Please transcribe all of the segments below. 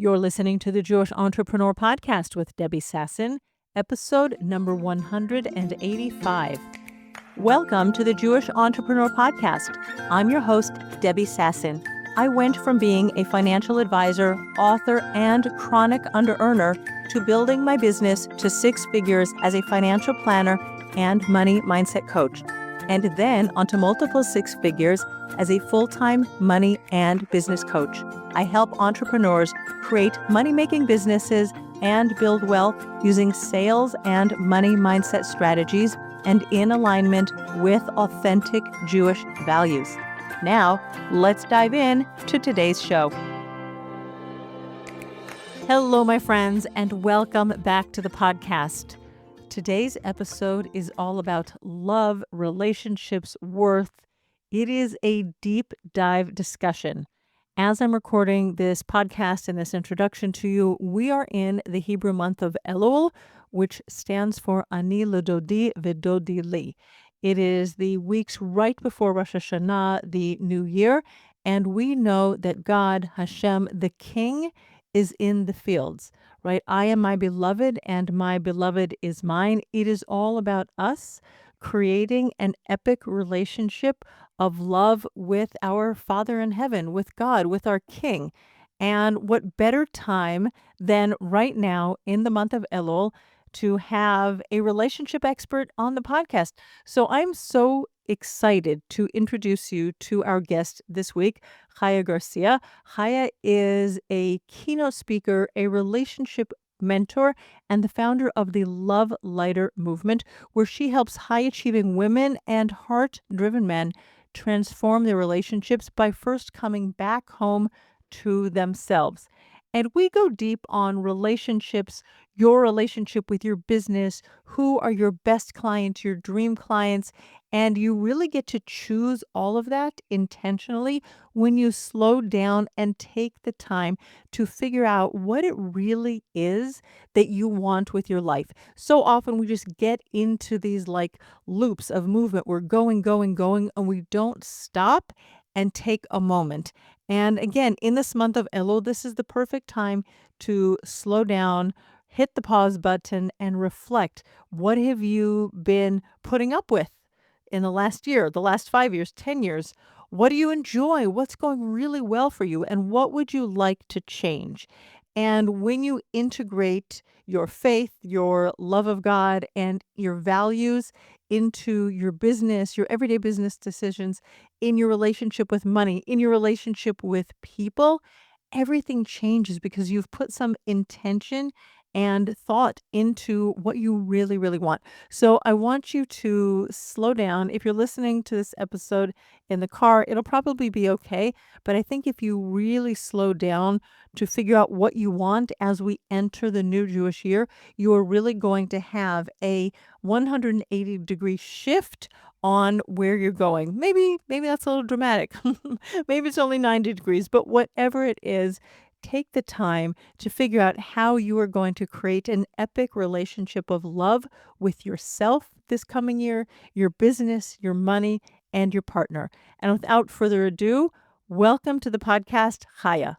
You're listening to the Jewish Entrepreneur Podcast with Debbie Sasson, episode number 185. Welcome to the Jewish Entrepreneur Podcast. I'm your host, Debbie Sasson. I went from being a financial advisor, author, and chronic under-earner to building my business to six figures as a financial planner and money mindset coach, and then onto multiple six figures as a full-time money and business coach. I help entrepreneurs create money-making businesses and build wealth using sales and money mindset strategies and in alignment with authentic Jewish values. Now, let's dive in to today's show. Hello, my friends, and welcome back to the podcast. Today's episode is all about love, relationships, worth. It is a deep dive discussion. As I'm recording this podcast and this introduction to you, we are in the Hebrew month of Elul, which stands for Ani Ledodi Vedodi Li. It is the weeks right before Rosh Hashanah, the new year, and we know that God, Hashem, the King, is in the fields, right? I am my beloved and my beloved is mine. It is all about us creating an epic relationship of love with our Father in heaven, with God, with our King. And what better time than right now in the month of Elul to have a relationship expert on the podcast. So I'm so excited to introduce you to our guest this week, Chaya Garcia. Chaya is a keynote speaker, a relationship mentor, and the founder of the Love Lighter movement, where she helps high-achieving women and heart-driven men transform their relationships by first coming back home to themselves. And we go deep on relationships, your relationship with your business, who are your best clients, your dream clients, and you really get to choose all of that intentionally when you slow down and take the time to figure out what it really is that you want with your life. So often we just get into these like loops of movement. We're going, and we don't stop and take a moment. And again, in this month of Elul, this is the perfect time to slow down, hit the pause button, and reflect. What have you been putting up with in the last year, the last 5 years, 10 years? What do you enjoy? What's going really well for you? And what would you like to change? And when you integrate your faith, your love of God, and your values into your business, your everyday business decisions, in your relationship with money, in your relationship with people, everything changes because you've put some intention and thought into what you really, really want. So I want you to slow down. If you're listening to this episode in the car, it'll probably be okay. But I think if you really slow down to figure out what you want as we enter the new Jewish year, you are really going to have a 180-degree shift on where you're going. Maybe that's a little dramatic. Maybe it's only 90 degrees, but whatever it is, take the time to figure out how you are going to create an epic relationship of love with yourself this coming year, your business, your money, and your partner. And without further ado, welcome to the podcast, Chaya.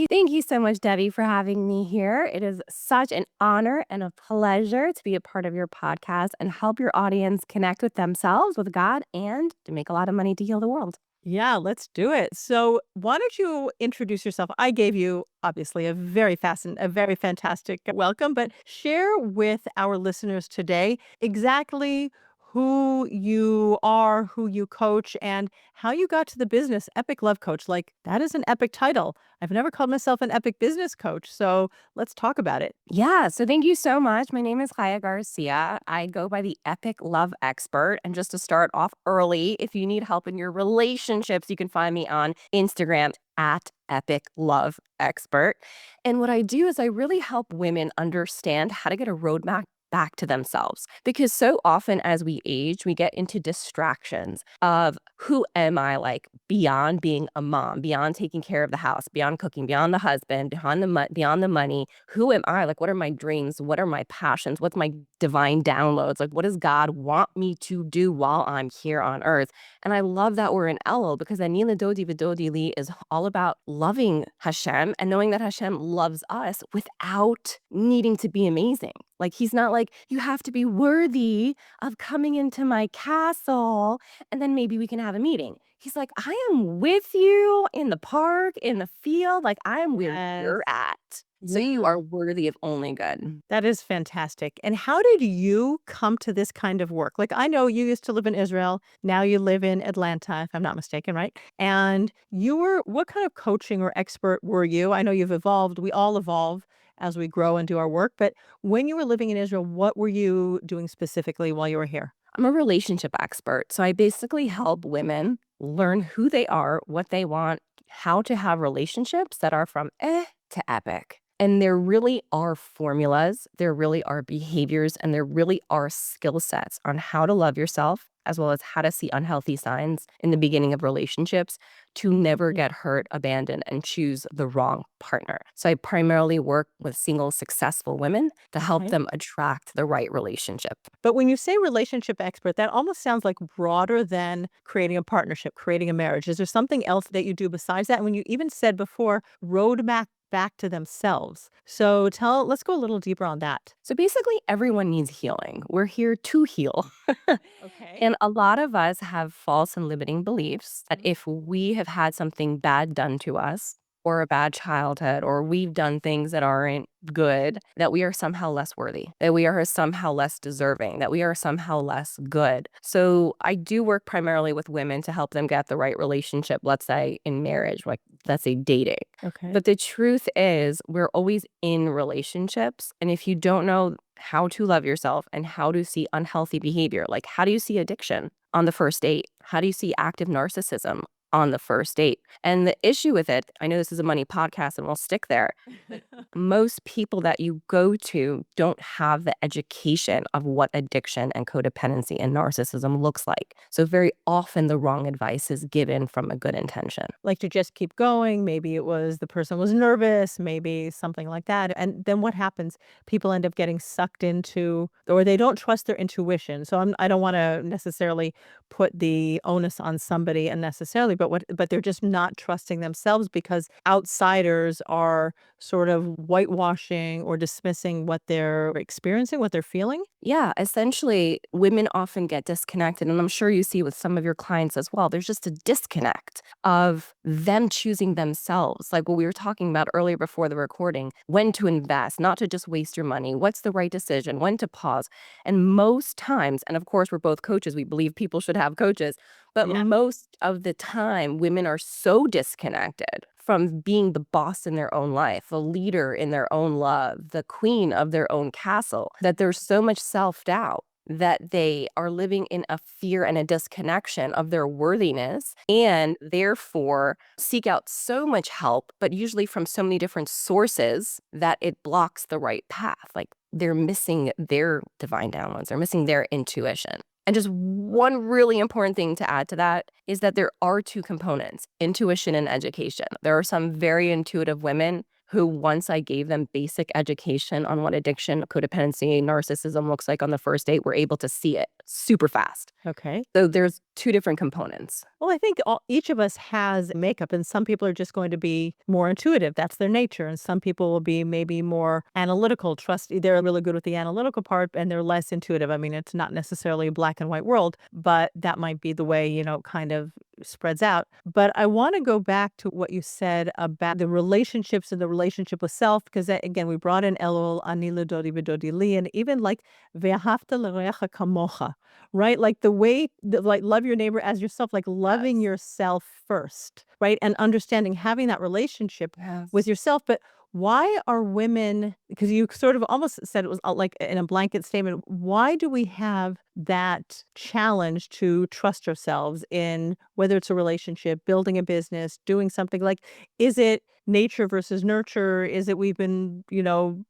Thank you so much, Debbie, for having me here. It is such an honor and a pleasure to be a part of your podcast and help your audience connect with themselves, with God, and to make a lot of money to heal the world. Yeah, let's do it. So why don't you introduce yourself? I gave you obviously a very fantastic welcome, but share with our listeners today exactly who you are, who you coach, and how you got to the business Epic Love Coach. Like, that is an epic title. I've never called myself an epic business coach. So let's talk about it. Yeah, so thank you so much. My name is Chaya Garcia. I go by the Epic Love Expert. And just to start off early, if you need help in your relationships, you can find me on Instagram at Epic Love Expert. And what I do is I really help women understand how to get a roadmap back to themselves. Because so often as we age, we get into distractions of who am I, like beyond being a mom, beyond taking care of the house, beyond cooking, beyond the husband, beyond the money. Who am I? Like, what are my dreams? What are my passions? What's my divine downloads? Like, what does God want me to do while I'm here on earth? And I love that we're in Elul because Anila Dodi Vidodi Li is all about loving Hashem and knowing that Hashem loves us without needing to be amazing. Like, he's not like, you have to be worthy of coming into my castle and then maybe we can have a meeting. He's like, I am with you in the park, in the field. Like, I am where Yes. you're at. So you are worthy of only good. That is fantastic. And how did you come to this kind of work? Like, I know you used to live in Israel. Now you live in Atlanta, if I'm not mistaken, right? And what kind of coaching or expert were you? I know you've evolved. We all evolve as we grow and do our work. But when you were living in Israel, what were you doing specifically while you were here? I'm a relationship expert. So I basically help women learn who they are, what they want, how to have relationships that are from to epic. And there really are formulas, there really are behaviors, and there really are skill sets on how to love yourself, as well as how to see unhealthy signs in the beginning of relationships to never get hurt, abandoned, and choose the wrong partner. So I primarily work with single successful women to help Okay. them attract the right relationship. But when you say relationship expert, that almost sounds like broader than creating a partnership, creating a marriage. Is there something else that you do besides that? And when you even said before, roadmap back to themselves. So let's go a little deeper on that. So basically, everyone needs healing. We're here to heal. Okay. And a lot of us have false and limiting beliefs that if we have had something bad done to us, or a bad childhood, or we've done things that aren't good, that we are somehow less worthy, that we are somehow less deserving, that we are somehow less good. So I do work primarily with women to help them get the right relationship, let's say in marriage, like let's say dating. Okay. But the truth is, we're always in relationships. And if you don't know how to love yourself and how to see unhealthy behavior, like how do you see addiction on the first date? How do you see active narcissism on the first date? And the issue with it, I know this is a money podcast and we'll stick there, but most people that you go to don't have the education of what addiction and codependency and narcissism looks like. So very often the wrong advice is given from a good intention. Like to just keep going. Maybe it was the person was nervous, maybe something like that. And then what happens? People end up getting sucked into, or they don't trust their intuition. So I don't want to necessarily put the onus on somebody unnecessarily, but they're just not trusting themselves because outsiders are sort of whitewashing or dismissing what they're experiencing, what they're feeling. Yeah, essentially, women often get disconnected. And I'm sure you see with some of your clients as well. There's just a disconnect of them choosing themselves. Like what we were talking about earlier before the recording, when to invest, not to just waste your money, what's the right decision, when to pause. And most times, and of course, we're both coaches, we believe people should have coaches. But Yeah. most of the time, women are so disconnected from being the boss in their own life, a leader in their own love, the queen of their own castle, that there's so much self-doubt that they are living in a fear and a disconnection of their worthiness and therefore seek out so much help, but usually from so many different sources that it blocks the right path. Like they're missing their divine downloads, they're missing their intuition. And just one really important thing to add to that is that there are two components, intuition and education. There are some very intuitive women who, once I gave them basic education on what addiction, codependency, narcissism looks like on the first date, were able to see it super fast. Okay. So there's two different components. Well, I think each of us has makeup, and some people are just going to be more intuitive. That's their nature. And some people will be maybe more analytical, they're really good with the analytical part and they're less intuitive. I mean, it's not necessarily a black and white world, but that might be the way, kind of spreads out. But I want to go back to what you said about the relationships and the relationship with self, because again, we brought in Elul, Ani L'Dodi V'Dodi Li, and even like Ve'ahavta l'reacha kamocha, right? Like like love your neighbor as yourself, like loving yourself first, right? And understanding, having that relationship Yes. with yourself. But Why are women, because you sort of almost said it was like in a blanket statement, why do we have that challenge to trust ourselves in whether it's a relationship, building a business, doing something like, is it nature versus nurture? Is it we've been,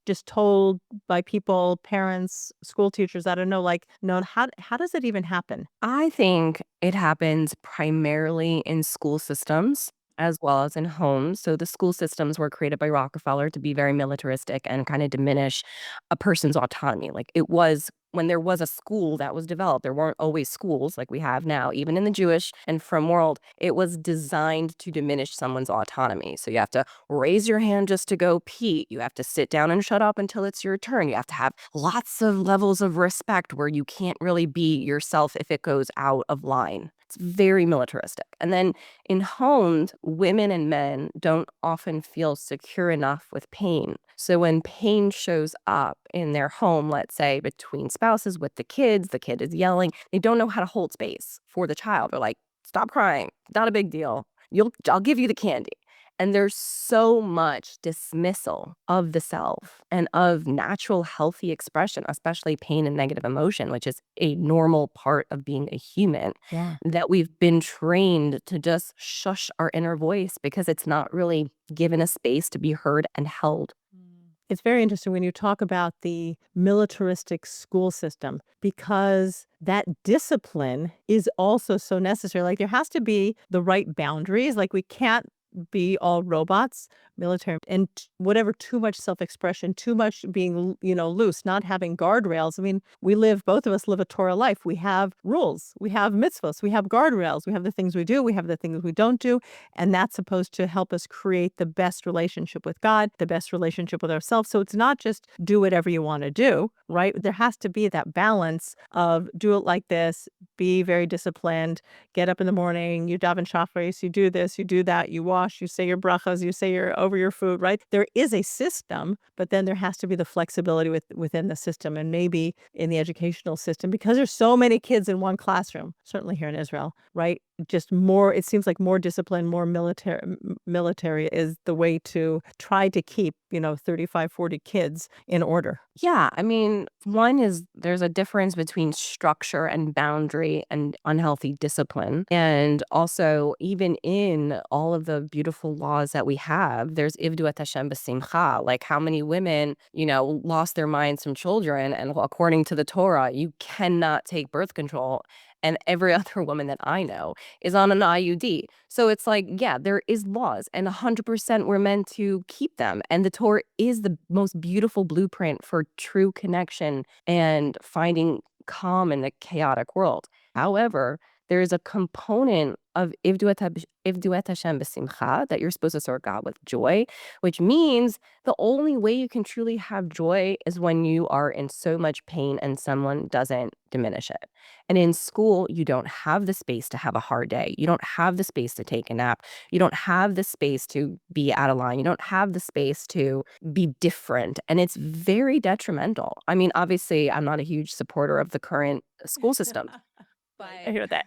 just told by people, parents, school teachers, I don't know, like, no, how does it even happen? I think it happens primarily in school systems as well as in homes. So the school systems were created by Rockefeller to be very militaristic and kind of diminish a person's autonomy. Like it was when there was a school that was developed, there weren't always schools like we have now, even in the Jewish and from world, it was designed to diminish someone's autonomy. So you have to raise your hand just to go pee. You have to sit down and shut up until it's your turn. You have to have lots of levels of respect where you can't really be yourself if it goes out of line. It's very militaristic. And then in homes, women and men don't often feel secure enough with pain. So when pain shows up in their home, let's say between spouses with the kid is yelling, they don't know how to hold space for the child. They're like, stop crying, not a big deal. I'll give you the candy. And there's so much dismissal of the self and of natural healthy expression, especially pain and negative emotion, which is a normal part of being a human, Yeah. that we've been trained to just shush our inner voice because it's not really given a space to be heard and held. It's very interesting when you talk about the militaristic school system because that discipline is also so necessary. Like there has to be the right boundaries. Like we can't be all robots, military, and whatever too much self-expression, too much being, loose, not having guardrails. I mean, both of us live a Torah life. We have rules, we have mitzvahs, we have guardrails, we have the things we do, we have the things we don't do. And that's supposed to help us create the best relationship with God, the best relationship with ourselves. So it's not just do whatever you want to do, right? There has to be that balance of do it like this, be very disciplined, get up in the morning, you daven shachris, you do this, you do that, you wash, you say your brachas, you say your over your food, right? There is a system, but then there has to be the flexibility within the system and maybe in the educational system because there's so many kids in one classroom, certainly here in Israel, right? Just more, it seems like more discipline, more military is the way to try to keep, 35, 40 kids in order. Yeah, I mean, one is there's a difference between structure and boundary and unhealthy discipline. And also, even in all of the beautiful laws that we have, there's Ivdu et Hashem b'simcha. Like how many women, lost their minds from children. And according to the Torah, you cannot take birth control. And every other woman that I know is on an IUD. So it's like, yeah, there is laws and 100% we're meant to keep them. And the Torah is the most beautiful blueprint for true connection and finding calm in a chaotic world. However, there is a component of Ivdu et Hashem b'simcha, that you're supposed to serve God with joy, which means the only way you can truly have joy is when you are in so much pain and someone doesn't diminish it. And in school, you don't have the space to have a hard day. You don't have the space to take a nap. You don't have the space to be out of line. You don't have the space to be different. And it's very detrimental. I mean, obviously, I'm not a huge supporter of the current school system, but I hear that.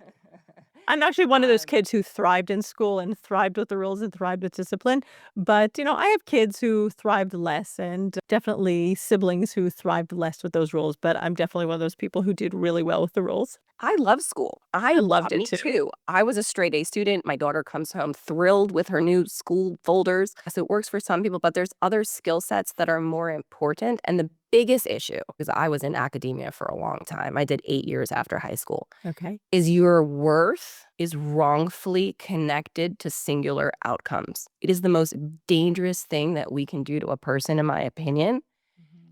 I'm actually one of those kids who thrived in school and thrived with the rules and thrived with discipline. But, I have kids who thrived less and definitely siblings who thrived less with those rules. But I'm definitely one of those people who did really well with the rules. I love school. I loved it Me too. too. I was a straight A student. My daughter comes home thrilled with her new school folders. So it works for some people, but there's other skill sets that are more important. And the biggest issue, because I was in academia for a long time, I did 8 years after high school, Okay. is your worth is wrongfully connected to singular outcomes. It is the most dangerous thing that we can do to a person, in my opinion.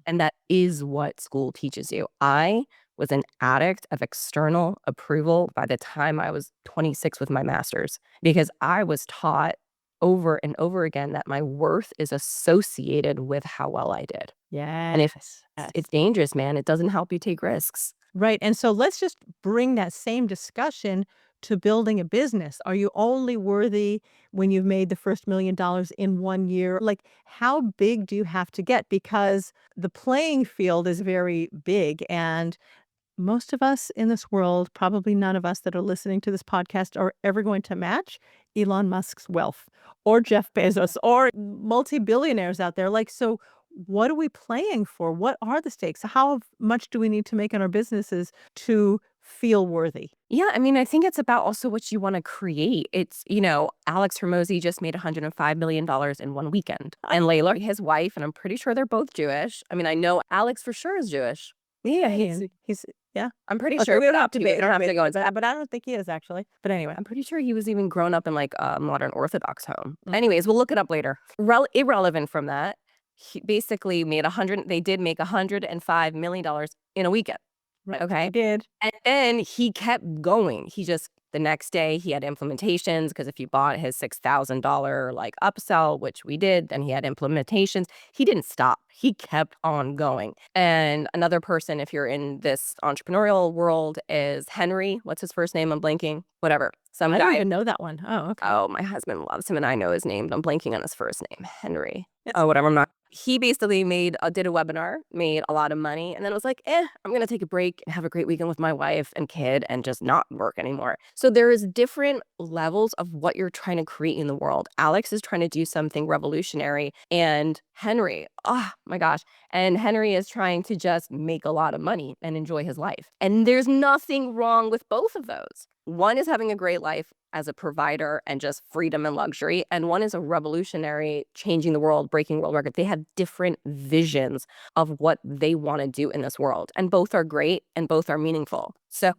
And that is what school teaches you. I was an addict of external approval by the time I was 26 with my master's because I was taught over and over again that my worth is associated with how well I did. And if Yes. it's dangerous, man, it doesn't help you take risks. Right. And so let's just bring that same discussion to building a business. Are you only worthy when you've made the first $1 million in 1 year? Like, how big do you have to get? Because the playing field is very big. And most of us in this world, probably none of us that are listening to this podcast are ever going to match Elon Musk's wealth or Jeff Bezos or multi-billionaires out there. Like, so what are we playing for? What are the stakes? How much do we need to make in our businesses to feel worthy? Yeah, I mean, I think it's about also what you want to create. It's, Alex Hormozy just made $105 million in one weekend. And Layla, his wife, and I'm pretty sure they're both Jewish. I mean, I know Alex for sure is Jewish. Yeah, He's yeah. I'm pretty Okay, sure. we don't have to We don't have to go into but I don't think he is actually. But anyway, I'm pretty sure he was even grown up in like a modern Orthodox home. Mm. Anyways, we'll look it up later. Irrelevant from that, he basically made they did make $105 million in a weekend. Right. Okay. He did. And then he kept going. The next day he had implementations because if you bought his $6,000 like upsell, which we did, then he had implementations. He didn't stop. He kept on going. And another person, if you're in this entrepreneurial world, is Henry. What's his first name? I'm blanking. Whatever. Some I don't guy. even know that one. Oh, okay. Oh, my husband loves him and I know his name, but I'm blanking on his first name. Henry. It's Oh, whatever. I'm not. He basically did a webinar, made a lot of money, and then it was like, I'm going to take a break and have a great weekend with my wife and kid and just not work anymore. So there is different levels of what you're trying to create in the world. Alex is trying to do something revolutionary and Henry, oh my gosh. And Henry is trying to just make a lot of money and enjoy his life. And there's nothing wrong with both of those. One is having a great life as a provider and just freedom and luxury. And one is a revolutionary, changing the world, breaking world record. They have different visions of what they want to do in this world. And both are great and both are meaningful. So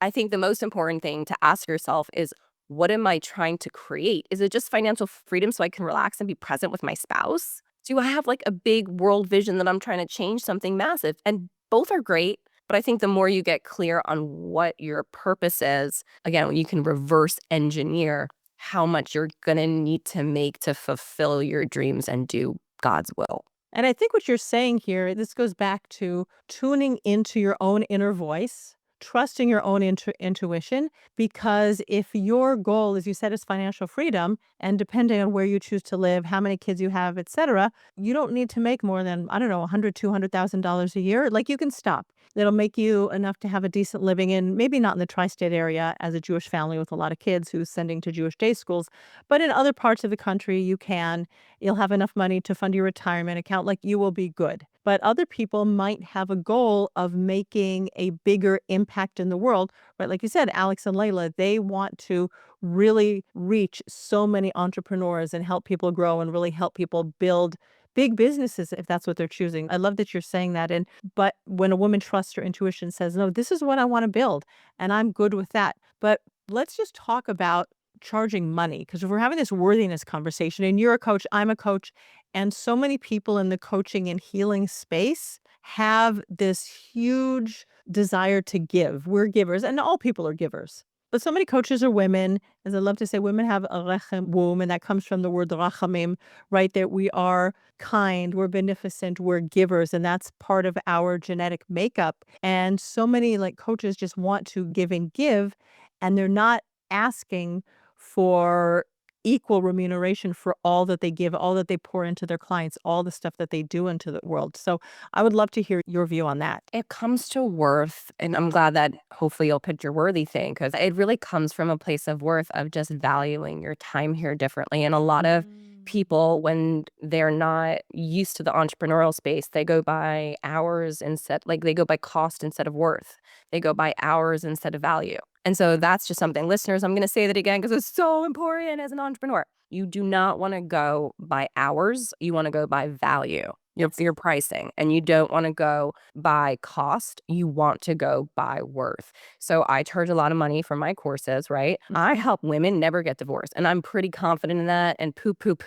I think the most important thing to ask yourself is, what am I trying to create? Is it just financial freedom so I can relax and be present with my spouse? Do I have like a big world vision that I'm trying to change something massive? And both are great. But I think the more you get clear on what your purpose is, again, you can reverse engineer how much you're going to need to make to fulfill your dreams and do God's will. And I think what you're saying here, this goes back to tuning into your own inner voice, trusting your own intuition, because if your goal, as you said, is financial freedom, and depending on where you choose to live, how many kids you have, et cetera, you don't need to make more than, I don't know, $100,000, $200,000 a year. Like, you can stop. It'll make you enough to have a decent living in, maybe not in the tri-state area as a Jewish family with a lot of kids who's sending to Jewish day schools, but in other parts of the country, you'll have enough money to fund your retirement account, like, you will be good. But other people might have a goal of making a bigger impact in the world, right? Like you said, Alex and Layla, they want to really reach so many entrepreneurs and help people grow and really help people build big businesses if that's what they're choosing. I love that you're saying that. But when a woman trusts her intuition, says, no, this is what I want to build, and I'm good with that. But let's just talk about charging money, because if we're having this worthiness conversation and you're a coach, I'm a coach, and so many people in the coaching and healing space have this huge desire to give. We're givers, and all people are givers. But so many coaches are women. As I love to say, women have a rechem womb, and that comes from the word rachamim, right? That we are kind, we're beneficent, we're givers, and that's part of our genetic makeup. And so many like coaches just want to give and give, and they're not asking for equal remuneration for all that they give, all that they pour into their clients, all the stuff that they do into the world. So I would love to hear your view on that. It comes to worth, and I'm glad that hopefully you'll pick your worthy thing, because it really comes from a place of worth of just valuing your time here differently. And a lot of people, when they're not used to the entrepreneurial space, they go by hours instead, like they go by cost instead of worth. They go by hours instead of value. And so that's just something, listeners, I'm going to say that again because it's so important as an entrepreneur. You do not want to go by hours. You want to go by value. Your pricing, and you don't want to go by cost. You want to go by worth. So I charge a lot of money for my courses, right? I help women never get divorced, and I'm pretty confident in that. And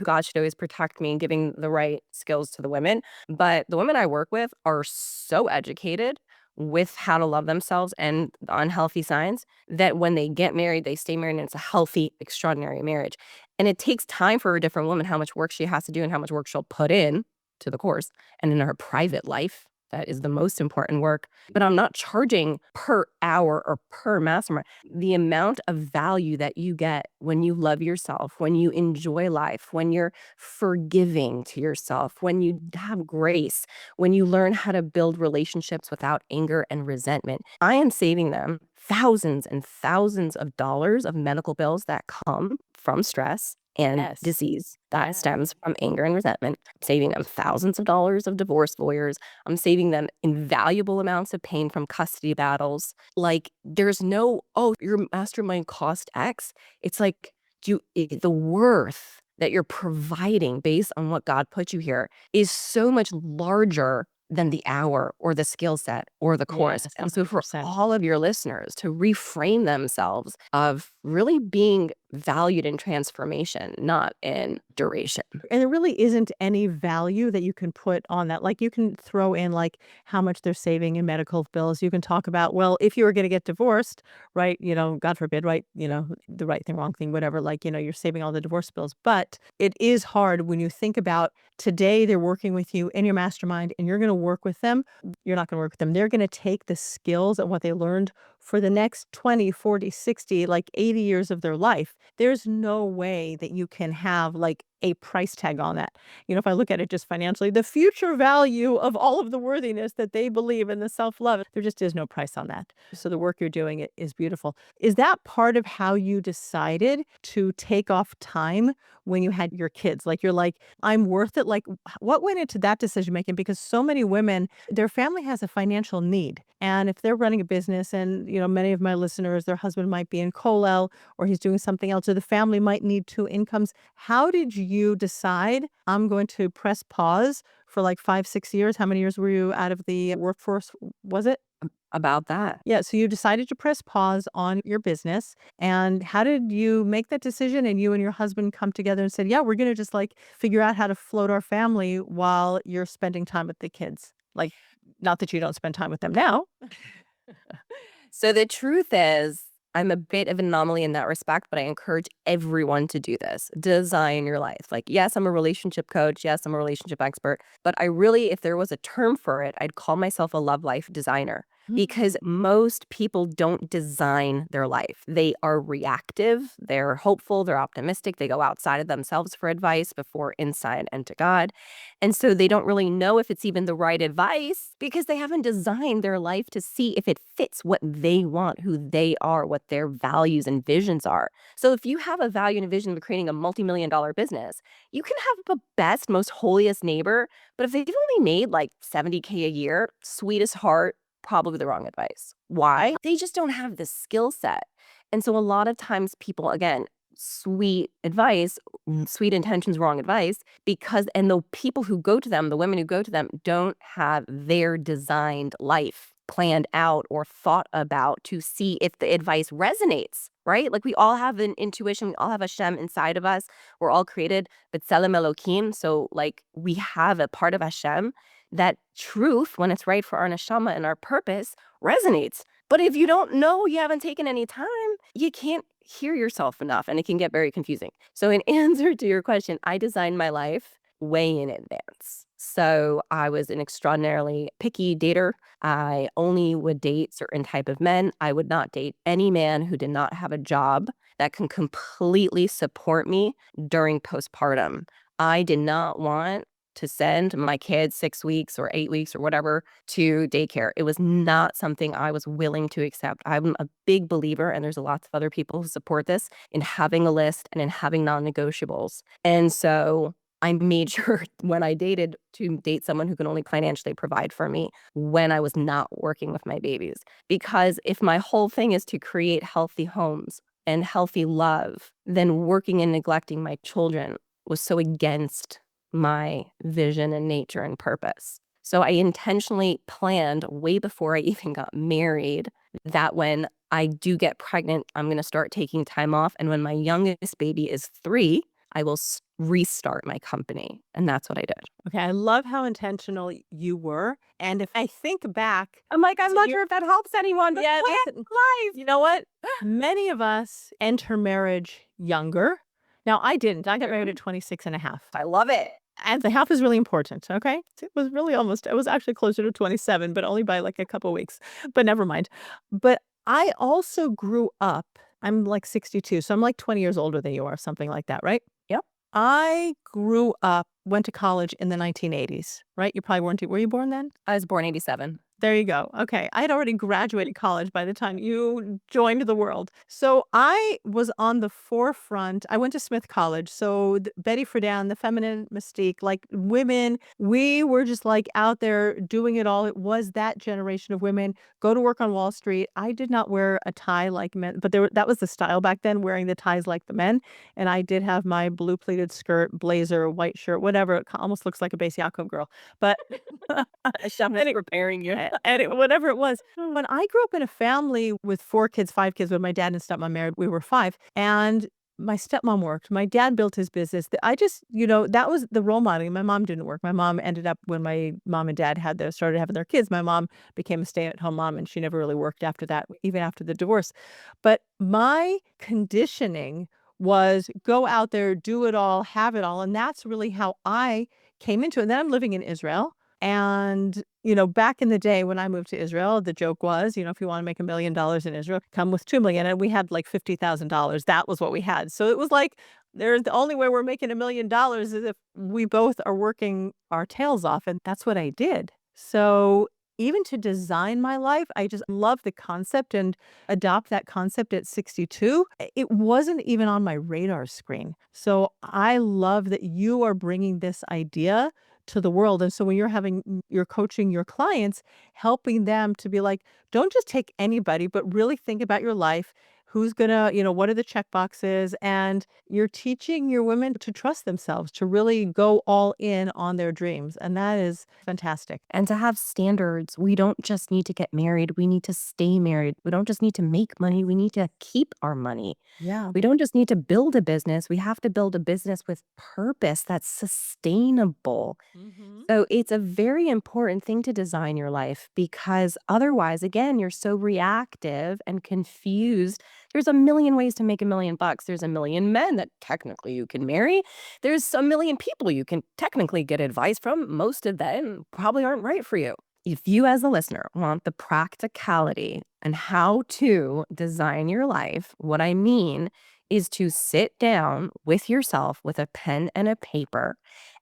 God should always protect me, giving the right skills to the women. But the women I work with are so educated with how to love themselves and the unhealthy signs that when they get married, they stay married, and it's a healthy, extraordinary marriage. And it takes time for a different woman, how much work she has to do and how much work she'll put in to the course and in her private life. That is the most important work. But I'm not charging per hour or per mastermind. The amount of value that you get when you love yourself, when you enjoy life, when you're forgiving to yourself, when you have grace, when you learn how to build relationships without anger and resentment. I am saving them thousands and thousands of dollars of medical bills that come from stress and Yes. disease that stems from anger and resentment. I'm saving them thousands of dollars of divorce lawyers. I'm saving them invaluable amounts of pain from custody battles. Like, there's no, oh, your mastermind cost X. It's like, the worth that you're providing based on what God put you here is so much larger than the hour or the skill set or the course. Yes, And so for 100%. all of your listeners to reframe themselves of really being valued in transformation, not in duration. And there really isn't any value that you can put on that. Like, you can throw in like how much they're saving in medical bills. You can talk about, well, if you were going to get divorced, right, God forbid, right, the right thing, wrong thing, whatever, like, you're saving all the divorce bills. But it is hard when you think about today they're working with you in your mastermind and you're going to work with them. You're not going to work with them. They're going to take the skills and what they learned for the next 20, 40, 60, like 80 years of their life. There's no way that you can have like a price tag on that. If I look at it just financially, the future value of all of the worthiness that they believe in, the self-love, there just is no price on that. So the work you're doing is beautiful. Is that part of how you decided to take off time when you had your kids? Like, you're like, I'm worth it. Like, what went into that decision making? Because so many women, their family has a financial need. And if they're running a business and, many of my listeners, their husband might be in Colel or he's doing something else, or the family might need two incomes. How did you decide, I'm going to press pause for like 5, 6 years? How many years were you out of the workforce? Was it? About that. Yeah. So you decided to press pause on your business. And how did you make that decision? And you and your husband come together and said, yeah, we're going to just like figure out how to float our family while you're spending time with the kids. Like, not that you don't spend time with them now. So the truth is, I'm a bit of an anomaly in that respect, but I encourage everyone to do this. Design your life. Like, yes, I'm a relationship coach. Yes, I'm a relationship expert. But I really, if there was a term for it, I'd call myself a love life designer. Because most people don't design their life. They are reactive, they're hopeful, they're optimistic, they go outside of themselves for advice before inside and to God. And so they don't really know if it's even the right advice because they haven't designed their life to see if it fits what they want, who they are, what their values and visions are. So if you have a value and a vision of creating a multi-million-dollar business, you can have the best, most holiest neighbor, but if they've only made like 70K a year, sweetest heart, probably the wrong advice. Why? They just don't have the skill set. And so a lot of times people, again, sweet advice, sweet intentions, wrong advice, and the people who go to them, the women who go to them, don't have their designed life planned out or thought about to see if the advice resonates, right? Like, we all have an intuition, we all have a Hashem inside of us. We're all created, B'Tselem Elokim. So like, we have a part of Hashem that truth, when it's right for our neshama and our purpose, resonates. But if you don't know, you haven't taken any time, you can't hear yourself enough, and it can get very confusing. So in answer to your question, I designed my life way in advance. So I was an extraordinarily picky dater. I only would date certain type of men. I would not date any man who did not have a job that can completely support me during postpartum. I did not want to send my kids 6 weeks or 8 weeks or whatever to daycare. It was not something I was willing to accept. I'm a big believer, and there's lots of other people who support this, in having a list and in having non-negotiables. And so I made sure when I dated to date someone who can only financially provide for me when I was not working with my babies. Because if my whole thing is to create healthy homes and healthy love, then working and neglecting my children was so against my vision and nature and purpose. So I intentionally planned way before I even got married that when I do get pregnant, I'm going to start taking time off. And when my youngest baby is 3, I will restart my company. And that's what I did. Okay, I love how intentional you were. And if I think back, I'm like, I'm So not you're- sure if that helps anyone, but Yeah, plan listen. life. you know what? Many of us enter marriage younger. Now, I didn't. I got married at 26 and a half. I love it. And the half is really important, okay? It was actually closer to 27, but only by like a couple weeks. But never mind. But I also grew up, I'm like 62, so I'm like 20 years older than you are, something like that, right? Yep. I grew up, went to college in the 1980s, right? You probably weren't, were you born then? I was born 87. There you go. Okay. I had already graduated college by the time you joined the world. So I was on the forefront. I went to Smith College. So Betty Friedan, the feminine mystique, like women, we were just like out there doing it all. It was that generation of women go to work on Wall Street. I did not wear a tie like men, but that was the style back then, wearing the ties like the men. And I did have my blue pleated skirt, blazer, white shirt, whatever. It almost looks like a Base Yaakov girl. But Chef is any preparing you. whatever it was. When I grew up in a family with 4 kids, 5 kids, when my dad and stepmom married, we were 5, and my stepmom worked. My dad built his business. I just, that was the role modeling. My mom didn't work. My mom ended up when my mom and dad started having their kids, my mom became a stay-at-home mom, and she never really worked after that, even after the divorce. But my conditioning was go out there, do it all, have it all, and that's really how I came into it. And then I'm living in Israel, and, back in the day when I moved to Israel, the joke was, if you want to make $1 million in Israel, come with 2 million. And we had like $50,000. That was what we had. So it was like, there's the only way we're making $1 million is if we both are working our tails off. And that's what I did. So even to design my life, I just love the concept and adopt that concept at 62. It wasn't even on my radar screen. So I love that you are bringing this idea to the world. And so when you're coaching your clients, helping them to be like, don't just take anybody, but really think about your life. Who's gonna, what are the check boxes? And you're teaching your women to trust themselves, to really go all in on their dreams. And that is fantastic. And to have standards, we don't just need to get married, we need to stay married. We don't just need to make money, we need to keep our money. Yeah. We don't just need to build a business, we have to build a business with purpose that's sustainable. Hmm. So it's a very important thing to design your life because otherwise, again, you're so reactive and confused. There's a million ways to make $1 million. There's a million men that technically you can marry. There's a million people you can technically get advice from. Most of them probably aren't right for you. If you, as a listener, want the practicality and how to design your life, what I mean is to sit down with yourself with a pen and a paper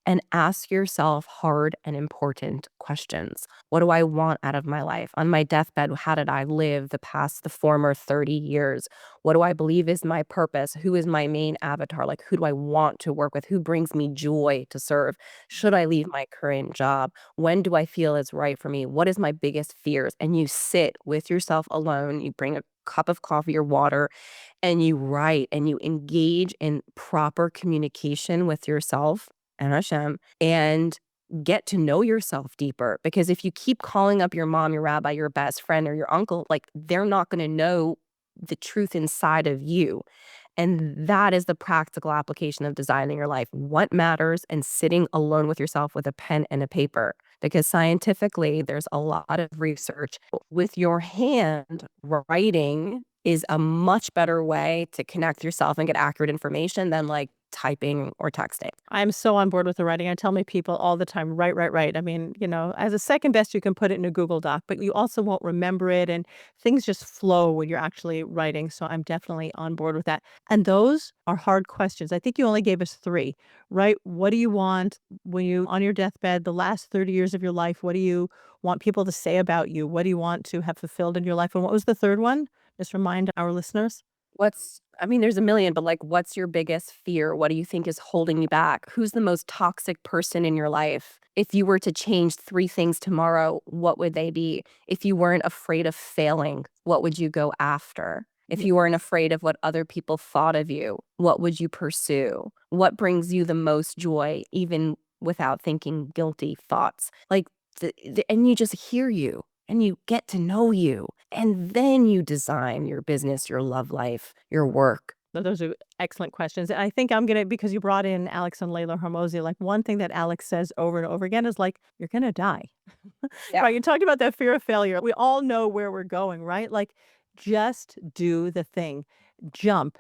and ask yourself hard and important questions. What do I want out of my life? On my deathbed, how did I live the former 30 years? What do I believe is my purpose? Who is my main avatar? Like, who do I want to work with? Who brings me joy to serve? Should I leave my current job? When do I feel it's right for me? What is my biggest fears? And you sit with yourself alone. You bring a cup of coffee or water and you write and you engage in proper communication with yourself and Hashem and get to know yourself deeper. Because if you keep calling up your mom, your rabbi, your best friend, or your uncle, like they're not going to know the truth inside of you. And that is the practical application of designing your life. What matters and sitting alone with yourself with a pen and a paper. Because scientifically, there's a lot of research. With your hand, writing is a much better way to connect yourself and get accurate information than like typing or texting. I'm so on board with the writing. I tell my people all the time, write, write, write. I mean, as a second best, you can put it in a Google Doc, but you also won't remember it. And things just flow when you're actually writing. So I'm definitely on board with that. And those are hard questions. I think you only gave us 3, right? What do you want when you on your deathbed, the last 30 years of your life? What do you want people to say about you? What do you want to have fulfilled in your life? And what was the third one? Just remind our listeners. I mean, there's a million, but like, what's your biggest fear? What do you think is holding you back? Who's the most toxic person in your life? If you were to change 3 things tomorrow, what would they be? If you weren't afraid of failing, what would you go after? If you weren't afraid of what other people thought of you, what would you pursue? What brings you the most joy, even without thinking guilty thoughts? Like, and you just hear you and you get to know you. And then you design your business, your love life, your work. Those are excellent questions. I think I'm gonna because you brought in Alex and Layla Hormozy, like, one thing that Alex says over and over again is like, "You're gonna die." Yeah. Right, you talked about that fear of failure. We all know where we're going, right? Like, just do the thing. Jump.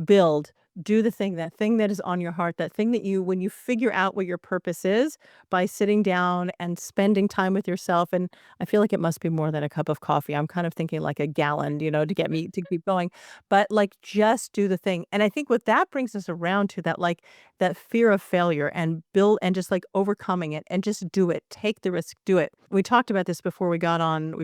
build, do the thing, that thing that is on your heart, that thing that when you figure out what your purpose is by sitting down and spending time with yourself. And I feel like it must be more than a cup of coffee. I'm kind of thinking like a gallon, to get me to keep going. But like just do the thing. And I think what that brings us around to that, like that fear of failure and build and just like overcoming it and just do it. Take the risk, do it. We talked about this before we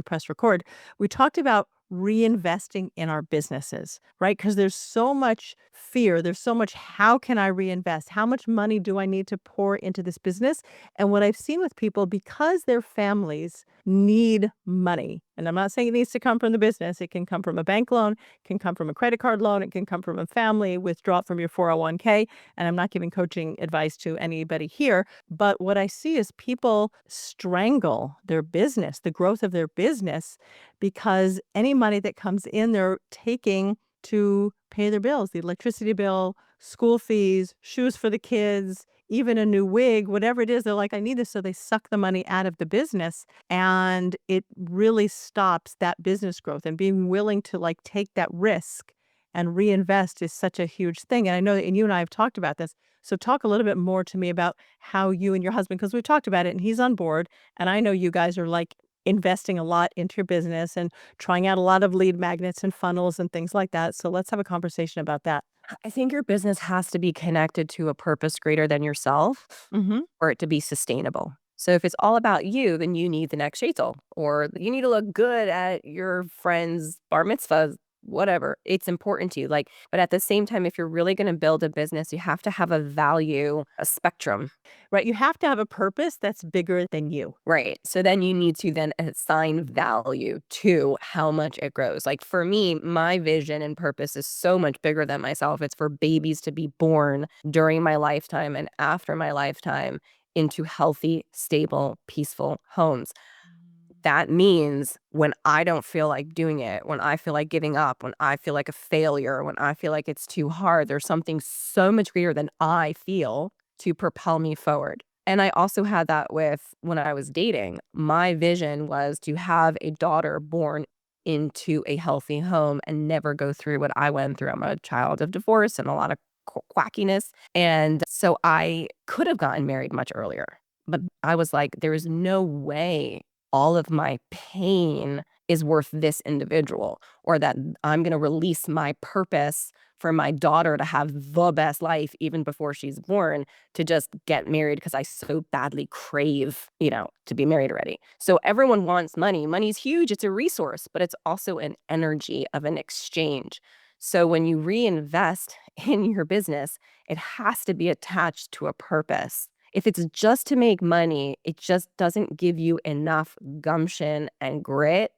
pressed record. We talked about reinvesting in our businesses, right? Because there's so much fear. There's so much, how can I reinvest? How much money do I need to pour into this business? And what I've seen with people, because their families need money, and I'm not saying it needs to come from the business, it can come from a bank loan, it can come from a credit card loan, it can come from a family, withdraw it from your 401k. And I'm not giving coaching advice to anybody here, but what I see is people strangle their business, the growth of their business, because any money that comes in, they're taking to pay their bills, the electricity bill, school fees, shoes for the kids, even a new wig, whatever it is. They're like, I need this. So they suck the money out of the business, and it really stops that business growth. And being willing to like take that risk and reinvest is such a huge thing. And I know that, and you and I have talked about this. So talk a little bit more to me about how you and your husband, because we've talked about it and he's on board. And I know you guys are like investing a lot into your business and trying out a lot of lead magnets and funnels and things like that. So let's have a conversation about that. I think your business has to be connected to a purpose greater than yourself Mm-hmm. for it to be sustainable. So if it's all about you, then you need the next sheitel, or you need to look good at your friend's bar mitzvah, whatever. It's important to you. Like, but at the same time, if you're really going to build a business, you have to have a value, a spectrum. Right. You have to have a purpose that's bigger than you. Right. So then you need to then assign value to how much it grows. Like for me, my vision and purpose is so much bigger than myself. It's for babies to be born during my lifetime and after my lifetime into healthy, stable, peaceful homes. That means when I don't feel like doing it, when I feel like giving up, when I feel like a failure, when I feel like it's too hard, there's something so much greater than I feel to propel me forward. And I also had that with when I was dating. My vision was to have a daughter born into a healthy home and never go through what I went through. I'm a child of divorce and a lot of quackiness. And so I could have gotten married much earlier. But I was like, there is no way all of my pain is worth this individual, or that I'm going to release my purpose for my daughter to have the best life even before she's born, to just get married because I so badly crave, to be married already. So everyone wants money. Money's huge. It's a resource, but it's also an energy of an exchange. So when you reinvest in your business, it has to be attached to a purpose. If it's just to make money, it just doesn't give you enough gumption and grit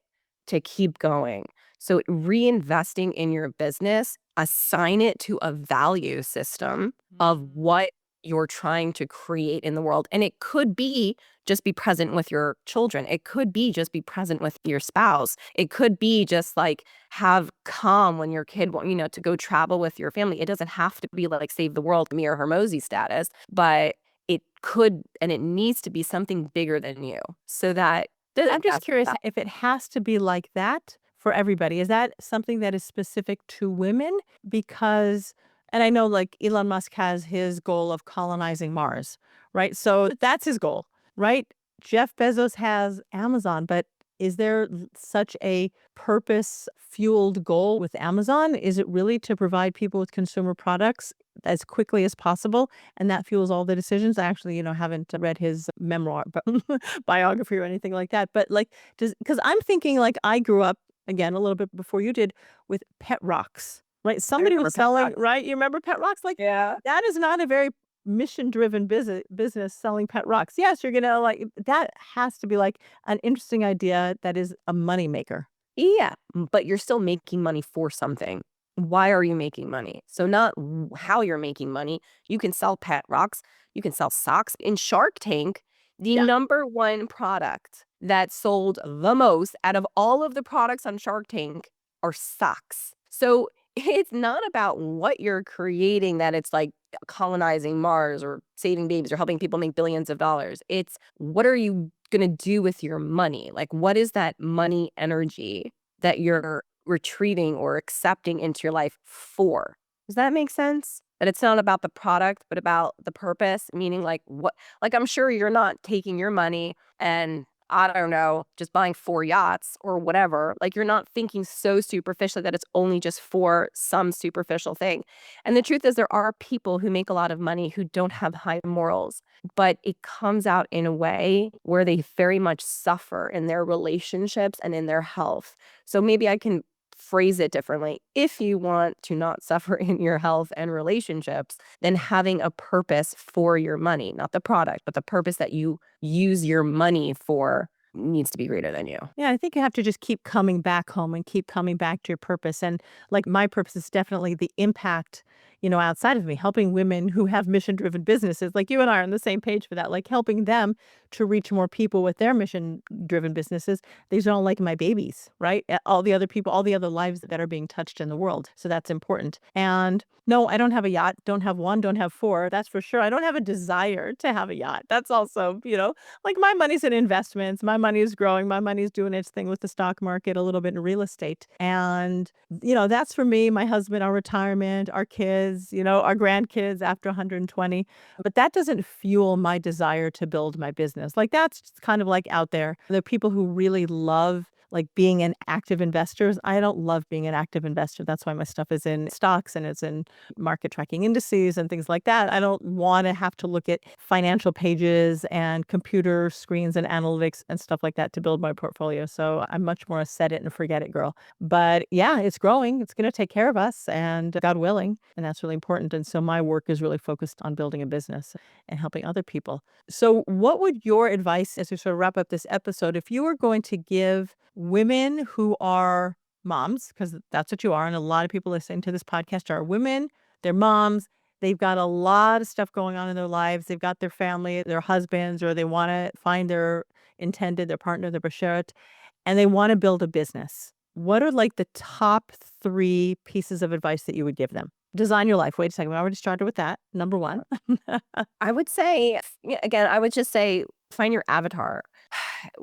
to keep going. So reinvesting in your business, assign it to a value system of what you're trying to create in the world. And it could be just be present with your children. It could be just be present with your spouse. It could be just like have calm when your kid to go travel with your family. It doesn't have to be like save the world, Mia Hermosi status, but it could, and it needs to be something bigger than you, so that I'm just curious if it has to be like that for everybody. Is that something that is specific to women? Because, and I know like Elon Musk has his goal of colonizing Mars, right? So that's his goal, right? Jeff Bezos has Amazon, but is there such a purpose fueled goal with Amazon? Is it really to provide people with consumer products as quickly as possible? And that fuels all the decisions. I actually, haven't read his memoir, but biography or anything like that. But like, because I'm thinking like I grew up again a little bit before you did with pet rocks, right? Somebody was selling, right? You remember pet rocks? Like, Yeah. that is not a very mission driven business selling pet rocks. Yes, you're gonna like that has to be like an interesting idea that is a money maker. Yeah, but you're still making money for something. Why are you making money? So not how you're making money. You can sell pet rocks. You can sell socks. In Shark Tank, the Yeah. number one product that sold the most out of all of the products on Shark Tank are socks. So it's not about what you're creating, that it's like colonizing Mars or saving babies or helping people make billions of dollars. It's what are you going to do with your money? Like, what is that money energy that you're retrieving or accepting into your life for? Does that make sense? That it's not about the product, but about the purpose, meaning like I'm sure you're not taking your money and I don't know, just buying 4 yachts or whatever. Like you're not thinking so superficially that it's only just for some superficial thing. And the truth is there are people who make a lot of money who don't have high morals, but it comes out in a way where they very much suffer in their relationships and in their health. So maybe I can phrase it differently. If you want to not suffer in your health and relationships, then having a purpose for your money, not the product, but the purpose that you use your money for needs to be greater than you. Yeah, I think you have to just keep coming back home and keep coming back to your purpose. And like my purpose is definitely the impact, outside of me, helping women who have mission driven businesses. Like you and I are on the same page for that, like helping them to reach more people with their mission driven businesses. These are all like my babies, right? All the other people, all the other lives that are being touched in the world. So that's important. And no, I don't have a yacht, don't have one, don't have four. That's for sure. I don't have a desire to have a yacht. That's also, like my money's in investments, my money is growing, my money's doing its thing with the stock market, a little bit in real estate. And, that's for me, my husband, our retirement, our kids, our grandkids after 120. But that doesn't fuel my desire to build my business. Like that's just kind of like out there. There are people who really love like being an active investor. I don't love being an active investor. That's why my stuff is in stocks and it's in market tracking indices and things like that. I don't want to have to look at financial pages and computer screens and analytics and stuff like that to build my portfolio. So I'm much more a set it and forget it girl. But yeah, it's growing. It's going to take care of us and God willing. And that's really important. And so my work is really focused on building a business and helping other people. So what would your advice as we sort of wrap up this episode, if you were going to give women who are moms, because that's what you are, and a lot of people listening to this podcast are women, they're moms, they've got a lot of stuff going on in their lives, they've got their family, their husbands, or they want to find their intended, their partner, their bashert, and they want to build a business. What are like the top 3 pieces of advice that you would give them? Design your life. Wait a second. We already started with that. Number one. I would say, yeah, again, I would just say find your avatar.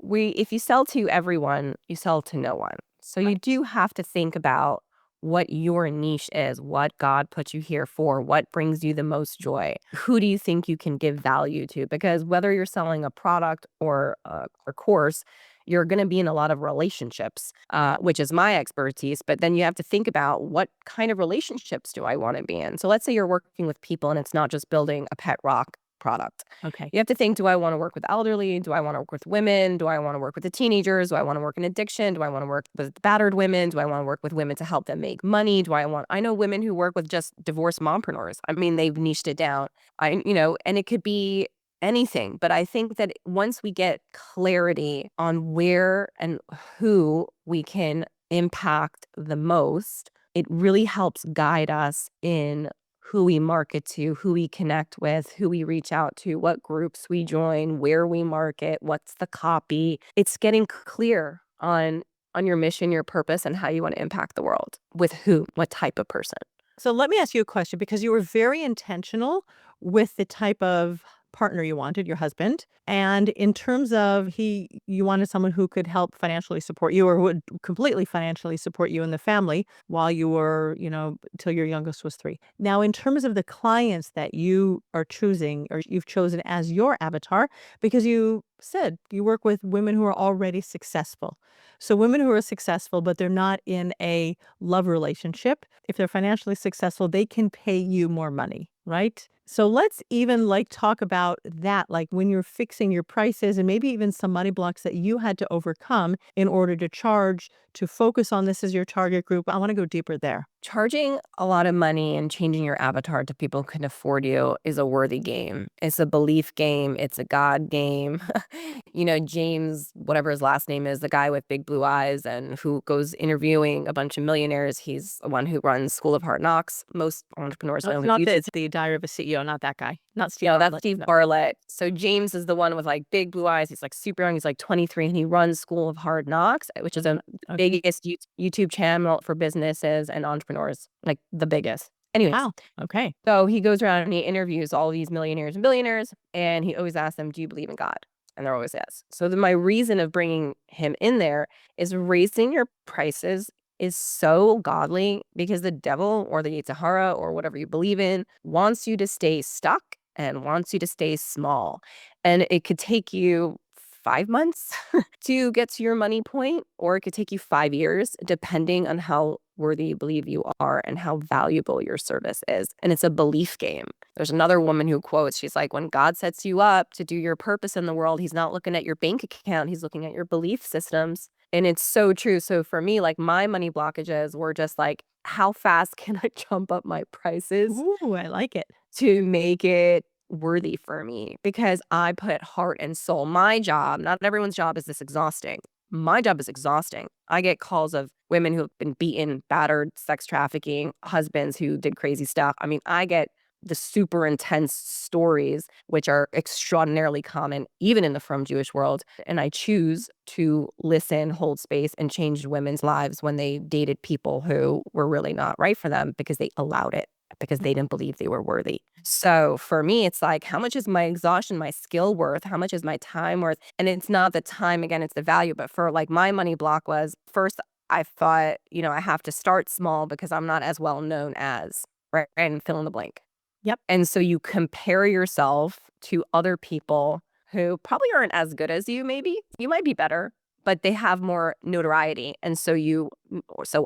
If you sell to everyone, you sell to no one. So you do have to think about what your niche is, what God put you here for, what brings you the most joy. Who do you think you can give value to? Because whether you're selling a product or a course, you're going to be in a lot of relationships, which is my expertise. But then you have to think about what kind of relationships do I want to be in? So let's say you're working with people and it's not just building a pet rock product. Okay. You have to think, do I want to work with elderly? Do I want to work with women? Do I want to work with the teenagers? Do I want to work in addiction? Do I want to work with battered women? Do I want to work with women to help them make money? I know women who work with just divorced mompreneurs. I mean, they've niched it down. And it could be anything. But I think that once we get clarity on where and who we can impact the most, it really helps guide us in who we market to, who we connect with, who we reach out to, what groups we join, where we market, what's the copy. It's getting clear on your mission, your purpose, and how you want to impact the world with who, what type of person. So let me ask you a question because you were very intentional with the type of partner you wanted, your husband. And in terms of you wanted someone who could help financially support you or who would completely financially support you and the family while you were, till your youngest was 3. Now, in terms of the clients that you are choosing or you've chosen as your avatar, because you said you work with women who are already successful. So women who are successful, but they're not in a love relationship. If they're financially successful, they can pay you more money, right? So let's even like talk about that, like when you're fixing your prices and maybe even some money blocks that you had to overcome in order to charge to focus on this as your target group. I want to go deeper there. Charging a lot of money and changing your avatar to people who can afford you is a worthy game. It's a belief game. It's a God game. James, whatever his last name is, the guy with big blue eyes and who goes interviewing a bunch of millionaires. He's the one who runs School of Hard Knocks. Most entrepreneurs No, don't it's not use it's the Diary of a CEO, not that guy. Not Steve No, that's Bartlett. Steve No. Bartlett. So James is the one with like big blue eyes. He's like super young. He's like 23 and he runs School of Hard Knocks, which is a Okay. biggest YouTube channel for businesses and entrepreneurs, like the biggest. Anyways, Wow. Okay. so he goes around and he interviews all these millionaires and billionaires, and he always asks them, "Do you believe in God?" And they're always yes. So my reason of bringing him in there is raising your prices is so godly because the devil or the Yetzer Hara or whatever you believe in wants you to stay stuck and wants you to stay small. And it could take you 5 months to get to your money point, or it could take you 5 years, depending on how worthy you believe you are and how valuable your service is. And it's a belief game. There's another woman who quotes, she's like, when God sets you up to do your purpose in the world, he's not looking at your bank account, he's looking at your belief systems. And it's so true. So for me, like my money blockages were just like, how fast can I jump up my prices Ooh, I like it. to make it worthy for me? Because I put heart and soul. My job, not everyone's job is this exhausting. My job is exhausting. I get calls of women who have been beaten, battered, sex trafficking, husbands who did crazy stuff. I mean, I get the super intense stories, which are extraordinarily common, even in the frum Jewish world. And I choose to listen, hold space, and change women's lives when they dated people who were really not right for them because they allowed it, because they didn't believe they were worthy. So for me, it's like, how much is my exhaustion, my skill worth? How much is my time worth? And it's not the time, again, it's the value. But for like my money block was first, I thought, I have to start small because I'm not as well known as, right? And fill in the blank. Yep. And so you compare yourself to other people who probably aren't as good as you, maybe. You might be better, but they have more notoriety. And so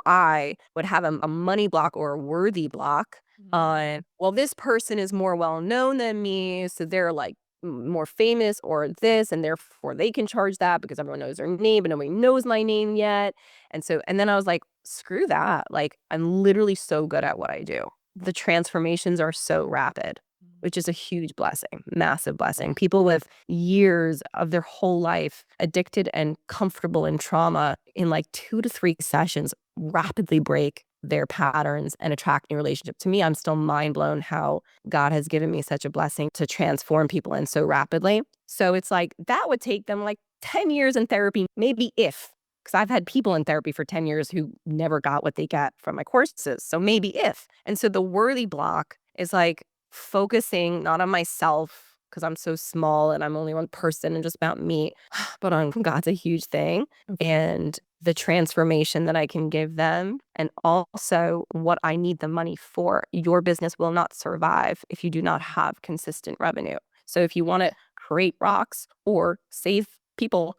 I would have a money block or a worthy block on, well, this person is more well known than me, so they're like more famous or this, and therefore they can charge that because everyone knows their name, but nobody knows my name yet. And then I was like, screw that. Like, I'm literally so good at what I do. The transformations are so rapid, which is a huge blessing, massive blessing. People with years of their whole life addicted and comfortable in trauma in like 2 to 3 sessions rapidly break their patterns and attract new relationships. To me, I'm still mind blown how God has given me such a blessing to transform people in so rapidly. So it's like that would take them like 10 years in therapy, maybe if. Because I've had people in therapy for 10 years who never got what they get from my courses. So maybe if. And so the worthy block is like focusing not on myself because I'm so small and I'm only one person and just about me, but on God's a huge thing. And the transformation that I can give them, and also what I need the money for. Your business will not survive if you do not have consistent revenue. So if you want to create rocks or save people,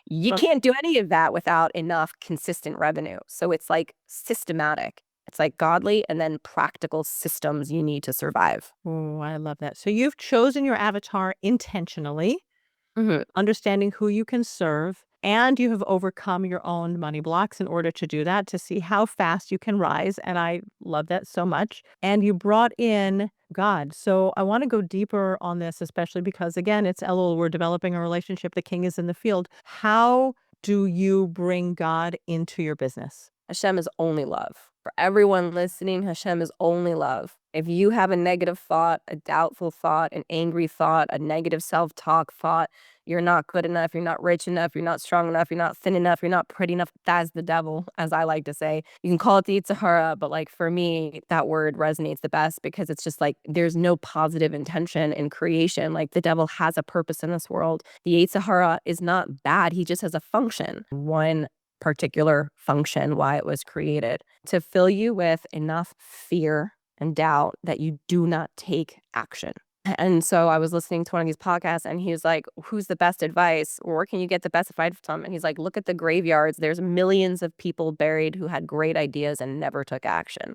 you can't do any of that without enough consistent revenue. So it's like systematic. It's like godly and then practical systems you need to survive. Oh, I love that. So you've chosen your avatar intentionally, understanding who you can serve, and you have overcome your own money blocks in order to do that, to see how fast you can rise. And I love that so much. And you brought in God. So I want to go deeper on this, especially because, again, it's Elul. We're developing a relationship. The king is in the field. How do you bring God into your business? Hashem is only love. For everyone listening, Hashem is only love. If you have a negative thought, a doubtful thought, an angry thought, a negative self-talk thought, you're not good enough, you're not rich enough, you're not strong enough, you're not thin enough, you're not pretty enough, that's the devil, as I like to say. You can call it the Yetzer Hara, but like for me, that word resonates the best because it's just like there's no positive intention in creation. Like the devil has a purpose in this world. The Yetzer Hara is not bad, he just has a function. One particular function why it was created to fill you with enough fear and doubt that you do not take action. And so I was listening to one of these podcasts and he was like, who's the best advice? Or where can you get the best advice from? And he's like, look at the graveyards. There's millions of people buried who had great ideas and never took action.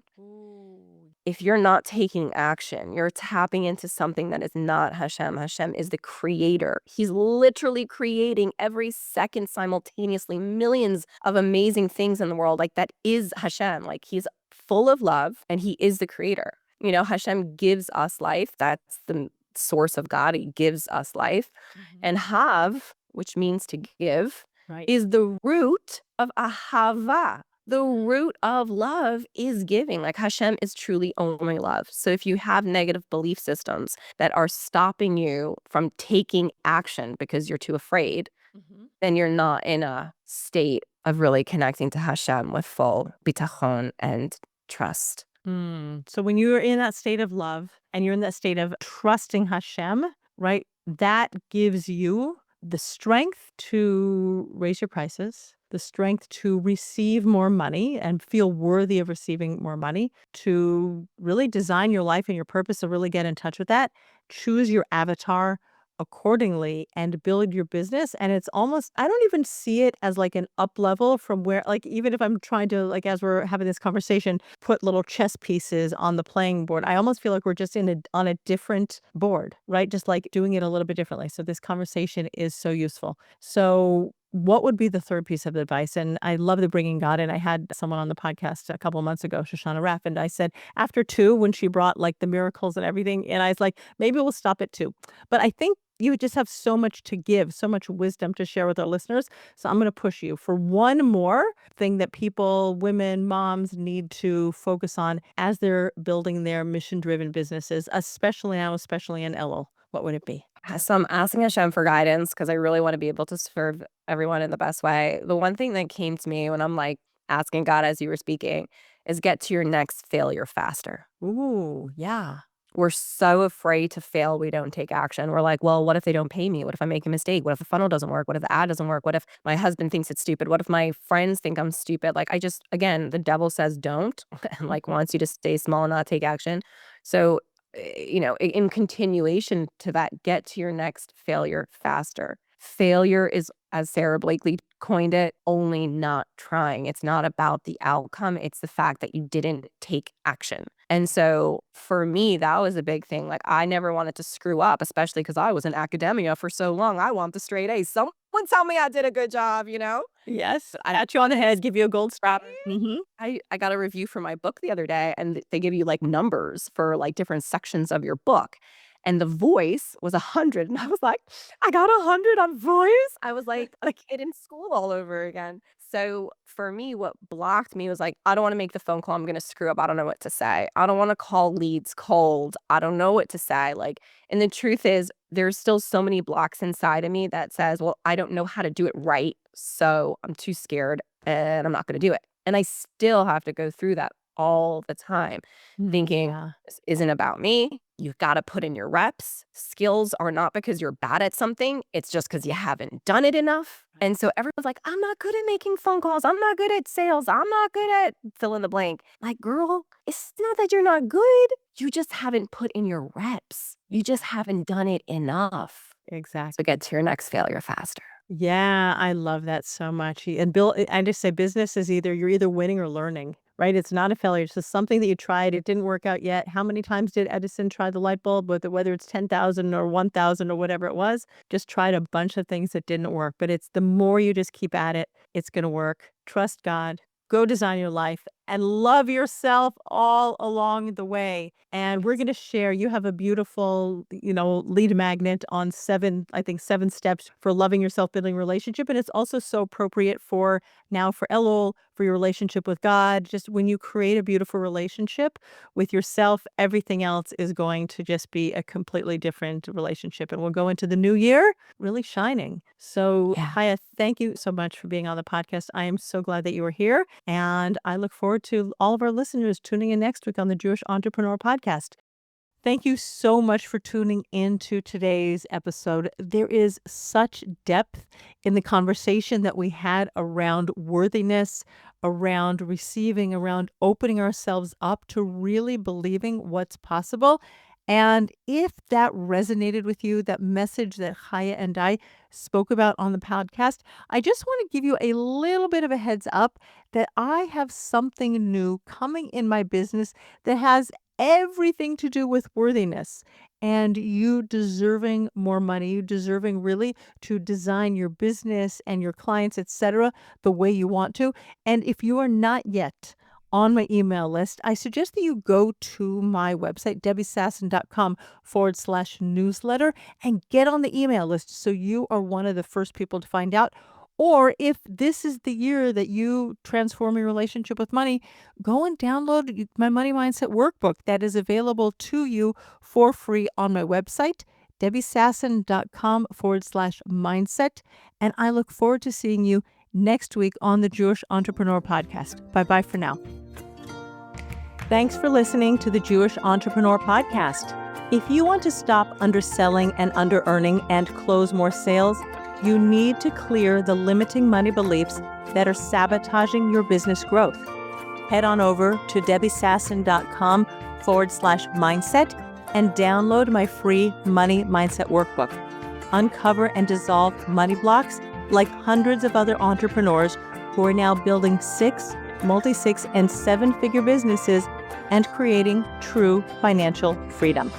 If you're not taking action, you're tapping into something that is not Hashem. Hashem is the creator. He's literally creating every second simultaneously millions of amazing things in the world. Like that is Hashem. Like he's full of love and he is the creator. Hashem gives us life. That's the source of God. He gives us life. And Hav, which means to give, is the root of Ahava. The root of love is giving. Like Hashem is truly only love. So if you have negative belief systems that are stopping you from taking action because you're too afraid, then you're not in a state of really connecting to Hashem with full bitachon and trust. So when you're in that state of love and you're in that state of trusting Hashem, right, that gives you the strength to raise your prices, the strength to receive more money and feel worthy of receiving more money, to really design your life and your purpose, to really get in touch with that. Choose your avatar accordingly and build your business. And it's almost, I don't even see it as like an up level from where, like, even if I'm trying to, like, as we're having this conversation, put little chess pieces on the playing board, I almost feel like we're just on a different board, right? Just like doing it a little bit differently. So this conversation is so useful. So what would be the third piece of advice? And I love the bringing God in. I had someone on the podcast a couple of months ago, Shoshana Raff, and I said after two, when she brought like the miracles and everything, and I was like, maybe we'll stop at two. But I think you just have so much to give, so much wisdom to share with our listeners. So I'm going to push you for one more thing that people, women, moms need to focus on as they're building their mission-driven businesses, especially now, especially in LL. What would it be? So I'm asking Hashem for guidance because I really want to be able to serve everyone in the best way. The one thing that came to me when I'm like asking God as you were speaking is get to your next failure faster. Ooh, yeah. We're so afraid to fail, we don't take action. We're like, well, what if they don't pay me? What if I make a mistake? What if the funnel doesn't work? What if the ad doesn't work? What if my husband thinks it's stupid? What if my friends think I'm stupid? Like, again, the devil says don't and like wants you to stay small and not take action. So, in continuation to that, get to your next failure faster. Failure is, as Sarah Blakely coined it, only not trying. It's not about the outcome. It's the fact that you didn't take action. And so for me, that was a big thing. Like, I never wanted to screw up, especially because I was in academia for so long. I want the straight A's. Someone tell me I did a good job, Yes. I pat you on the head, give you a gold star. I got a review for my book the other day, and they give you like numbers for like different sections of your book. And the voice was 100. And I was like, I got 100 on voice. I was like a kid in school all over again. So for me, what blocked me was like, I don't want to make the phone call. I'm going to screw up. I don't know what to say. I don't want to call leads cold. I don't know what to say. Like, and the truth is, there's still so many blocks inside of me that says, well, I don't know how to do it right. So I'm too scared and I'm not going to do it. And I still have to go through that all the time, thinking, Yeah. this isn't about me. You've got to put in your reps. Skills are not because you're bad at something. It's just because you haven't done it enough. And so everyone's like, I'm not good at making phone calls. I'm not good at sales. I'm not good at fill in the blank. Like, girl, it's not that you're not good. You just haven't put in your reps. You just haven't done it enough. Exactly. So get to your next failure faster. Yeah, I love that so much. And Bill, I just say business is you're either winning or learning, right? It's not a failure. It's just something that you tried. It didn't work out yet. How many times did Edison try the light bulb, whether it's 10,000 or 1,000 or whatever it was? Just tried a bunch of things that didn't work. But it's the more you just keep at it, it's going to work. Trust God. Go design your life and love yourself all along the way. And we're going to share, you have a beautiful, lead magnet on seven steps for loving yourself, building a relationship. And it's also so appropriate for LOL, for your relationship with God. Just when you create a beautiful relationship with yourself, everything else is going to just be a completely different relationship. And we'll go into the new year really shining. So, Yeah. Chaya, thank you so much for being on the podcast. I am so glad that you were here. And I look forward to all of our listeners tuning in next week on the Jewish Entrepreneur Podcast. Thank you so much for tuning into today's episode. There is such depth in the conversation that we had around worthiness, around receiving, around opening ourselves up to really believing what's possible. And if that resonated with you, that message that Chaya and I spoke about on the podcast, I just want to give you a little bit of a heads up that I have something new coming in my business that has everything to do with worthiness and you deserving more money, you deserving really to design your business and your clients, etc., the way you want to. And if you are not yet on my email list, I suggest that you go to my website, debbiesasson.com/newsletter, and get on the email list so you are one of the first people to find out. Or if this is the year that you transform your relationship with money, go and download my Money Mindset Workbook that is available to you for free on my website, debbiesasson.com/mindset. And I look forward to seeing you next week on the Jewish Entrepreneur Podcast. Bye-bye for now. Thanks for listening to the Jewish Entrepreneur Podcast. If you want to stop underselling and under-earning and close more sales, you need to clear the limiting money beliefs that are sabotaging your business growth. Head on over to debbiesasson.com/mindset and download my free Money Mindset Workbook. Uncover and dissolve money blocks like hundreds of other entrepreneurs who are now building 6, multi-6, and 7-figure businesses and creating true financial freedom.